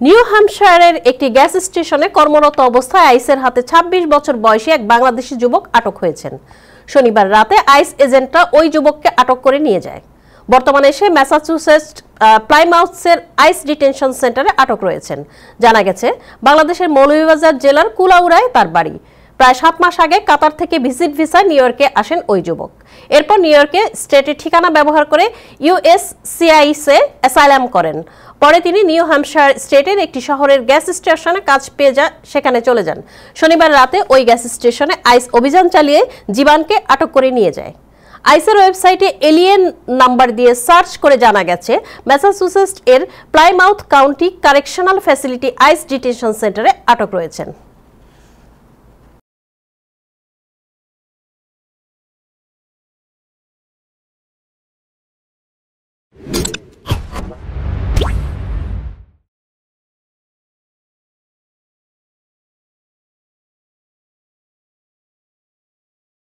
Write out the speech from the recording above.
New হ্যাম্পশায়ারের একটি gas স্টেশনে কর্মরত অবস্থায় আইসের হাতে ২৬ বছর বয়সী এক বাংলাদেশি যুবক আটক হয়েছেন। শনিবার রাতে আইস এজেন্টরা ওই যুবককে আটক করে নিয়ে যায়। বর্তমানে সে ম্যাসাচুসেটস প্লাইমাউথের আইস ডিটেনশন সেন্টারে আটক রয়েছেন। জানা গেছে, বাংলাদেশের মৌলভীবাজার জেলার কুলাউড়ায় তার বাড়ি। প্রায় ৭ মাস আগে কাতার থেকে ভিজিট ভিসায় নিউ ইয়র্কে আসেন ওই যুবক। এরপর নিউ ইয়র্কে স্টেটের ঠিকানা ব্যবহার করে USCIS-এ অ্যাসাইলাম করেন। পরে তিনি নিউ হ্যাম্পশায়ার স্টেটের একটি শহরের গ্যাস স্টেশনে কাজ পেয়ে সেখানে চলে যান। শনিবার রাতে ওই গ্যাস স্টেশনে আইস অভিযান চালিয়ে জীবানকে আটক করে নিয়ে যায়। আইসের ওয়েবসাইটে এলিয়েন নাম্বার দিয়ে সার্চ করে জানা গেছে, ম্যাসাচুসেটস এর প্লাইমাউথ কাউন্টি কারেকশনাল ফ্যাসিলিটি আইস ডিটেনশন সেন্টারে আটক রয়েছেন।